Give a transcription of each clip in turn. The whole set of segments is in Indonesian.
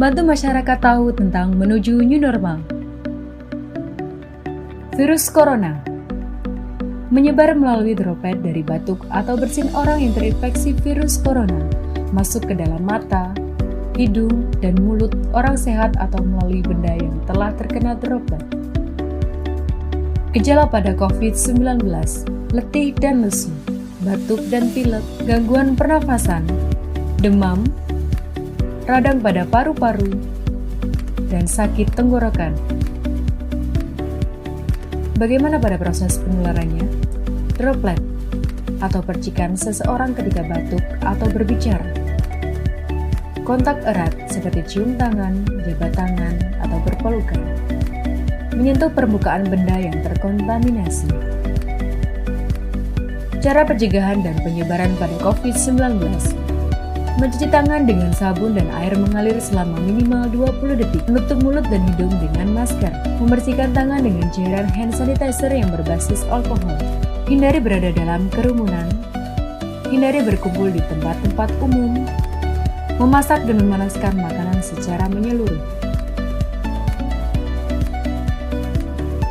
Bantu masyarakat tahu tentang menuju new normal. Virus corona menyebar melalui droplet dari batuk atau bersin orang yang terinfeksi virus corona, masuk ke dalam mata, hidung, dan mulut orang sehat atau melalui benda yang telah terkena droplet. Gejala pada COVID-19, letih dan lesu, batuk dan pilek, gangguan pernafasan, demam, radang pada paru-paru, dan sakit tenggorokan. Bagaimana pada proses penularannya? Droplet atau percikan seseorang ketika batuk atau berbicara. Kontak erat seperti cium tangan, jabat tangan, atau berpelukan. Menyentuh permukaan benda yang terkontaminasi. Cara pencegahan dan penyebaran pada COVID-19. Mencuci tangan dengan sabun dan air mengalir selama minimal 20 detik. Menutup mulut dan hidung dengan masker. Membersihkan tangan dengan cairan hand sanitizer yang berbasis alkohol. Hindari berada dalam kerumunan. Hindari berkumpul di tempat-tempat umum. Memasak dan memanaskan makanan secara menyeluruh.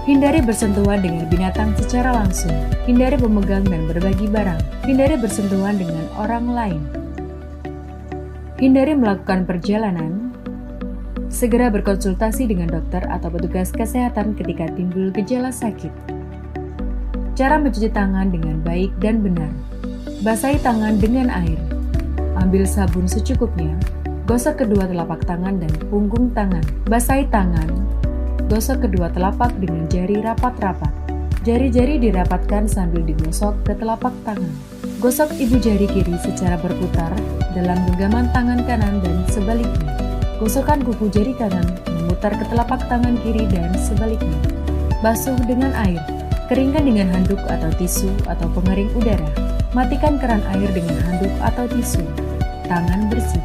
Hindari bersentuhan dengan binatang secara langsung. Hindari memegang dan berbagi barang. Hindari bersentuhan dengan orang lain. Hindari melakukan perjalanan. Segera berkonsultasi dengan dokter atau petugas kesehatan ketika timbul gejala sakit. Cara mencuci tangan dengan baik dan benar. Basahi tangan dengan air. Ambil sabun secukupnya. Gosok kedua telapak tangan dan punggung tangan. Basahi tangan. Gosok kedua telapak dengan jari rapat-rapat. Jari-jari dirapatkan sambil digosok ke telapak tangan. Gosok ibu jari kiri secara berputar dalam genggaman tangan kanan dan sebaliknya. Gosokkan kuku jari kanan memutar ke telapak tangan kiri dan sebaliknya. Basuh dengan air. Keringkan dengan handuk atau tisu atau pengering udara. Matikan keran air dengan handuk atau tisu. Tangan bersih.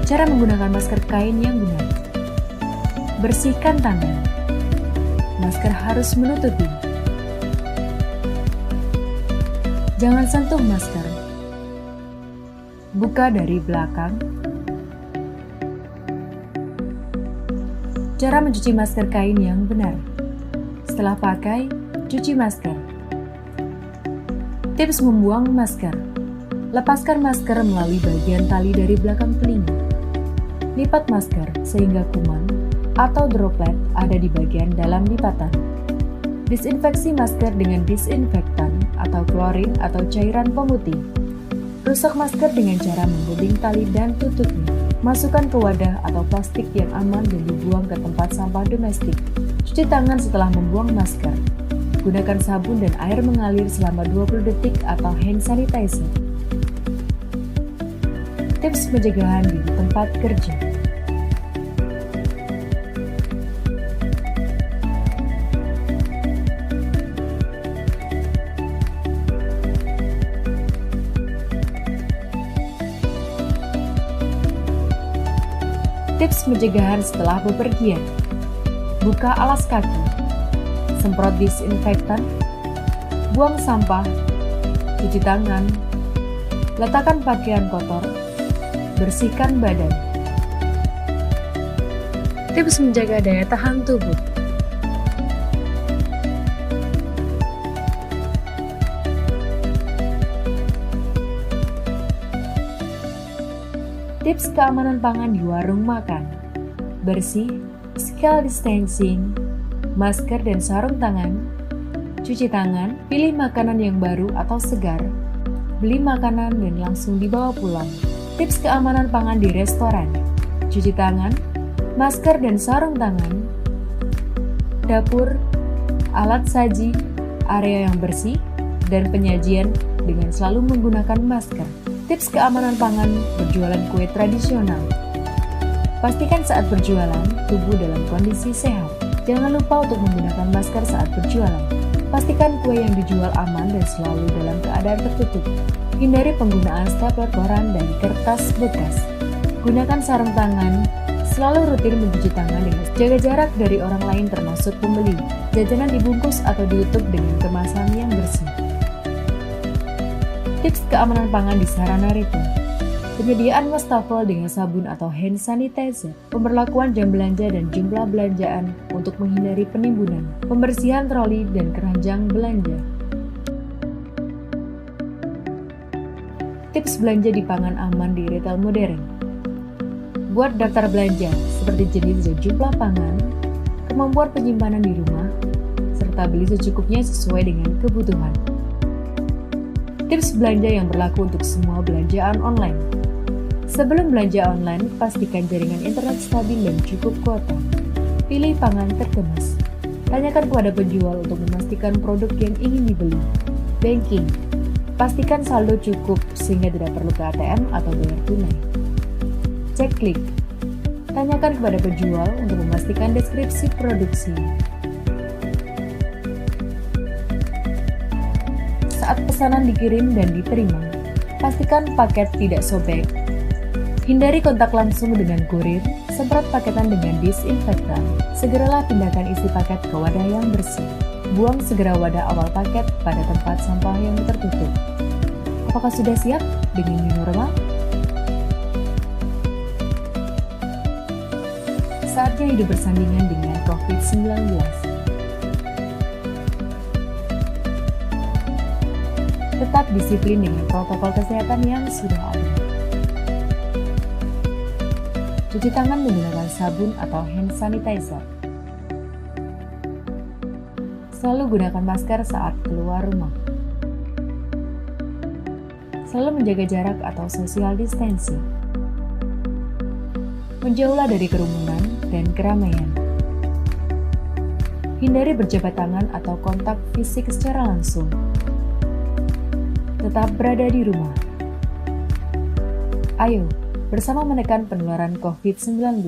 Cara menggunakan masker kain yang benar. Bersihkan tangan. Masker harus menutupi. Jangan sentuh masker. Buka dari belakang. Cara mencuci masker kain yang benar. Setelah pakai, cuci masker. Tips membuang masker. Lepaskan masker melalui bagian tali dari belakang telinga. Lipat masker sehingga kuman atau droplet ada di bagian dalam lipatan. Disinfeksi masker dengan disinfektan atau klorin atau cairan pemutih. Rusak masker dengan cara menggunting tali dan tutupnya. Masukkan ke wadah atau plastik yang aman dan dibuang ke tempat sampah domestik. Cuci tangan setelah membuang masker. Gunakan sabun dan air mengalir selama 20 detik atau hand sanitizer. Tips pencegahan di tempat kerja. Tips pencegahan setelah bepergian. Buka alas kaki. Semprot disinfektan. Buang sampah. Cuci tangan. Letakkan pakaian kotor. Bersihkan badan. Tips menjaga daya tahan tubuh. Tips keamanan pangan di warung makan. Bersih, physical distancing, masker dan sarung tangan, cuci tangan, pilih makanan yang baru atau segar, beli makanan dan langsung dibawa pulang. Tips keamanan pangan di restoran. Cuci tangan, masker dan sarung tangan, dapur, alat saji, area yang bersih, dan penyajian dengan selalu menggunakan masker. Tips keamanan pangan berjualan kue tradisional. Pastikan saat berjualan, tubuh dalam kondisi sehat. Jangan lupa untuk menggunakan masker saat berjualan. Pastikan kue yang dijual aman dan selalu dalam keadaan tertutup. Hindari penggunaan stapler koran dan kertas bekas. Gunakan sarung tangan. Selalu rutin mencuci tangan dengan jaga jarak dari orang lain termasuk pembeli. Jajanan dibungkus atau ditutup dengan kemasan yang bersih. Tips keamanan pangan di Saranarito. penyediaan wastafel dengan sabun atau hand sanitizer, pemberlakuan jam belanja dan jumlah belanjaan untuk menghindari penimbunan, pembersihan troli dan keranjang belanja. Tips belanja di pangan aman di retail modern. Buat daftar belanja seperti jenis dan jumlah pangan, kemampuan penyimpanan di rumah, serta beli secukupnya sesuai dengan kebutuhan. Tips belanja yang berlaku untuk semua belanjaan online. Sebelum belanja online, pastikan jaringan internet stabil dan cukup kuota. Pilih pangan terkemas. Tanyakan kepada penjual untuk memastikan produk yang ingin dibeli. Banking. Pastikan saldo cukup sehingga tidak perlu ke ATM atau bayar tunai. Cek klik. Tanyakan kepada penjual untuk memastikan deskripsi produksi. Saat pesanan dikirim dan diterima, pastikan paket tidak sobek. Hindari kontak langsung dengan kurir, semprot paketan dengan disinfektan. Segeralah pindahkan isi paket ke wadah yang bersih. Buang segera wadah awal paket pada tempat sampah yang tertutup. Apakah sudah siap dengan new normal? Saatnya hidup bersandingan dengan COVID-19. Tetap disiplin dengan protokol kesehatan yang sudah ada. Cuci tangan menggunakan sabun atau hand sanitizer. Selalu gunakan masker saat keluar rumah. Selalu menjaga jarak atau social distancing. Menjauhlah dari kerumunan dan keramaian. Hindari berjabat tangan atau kontak fisik secara langsung. Tetap berada di rumah. Ayo, bersama menekan penularan COVID-19.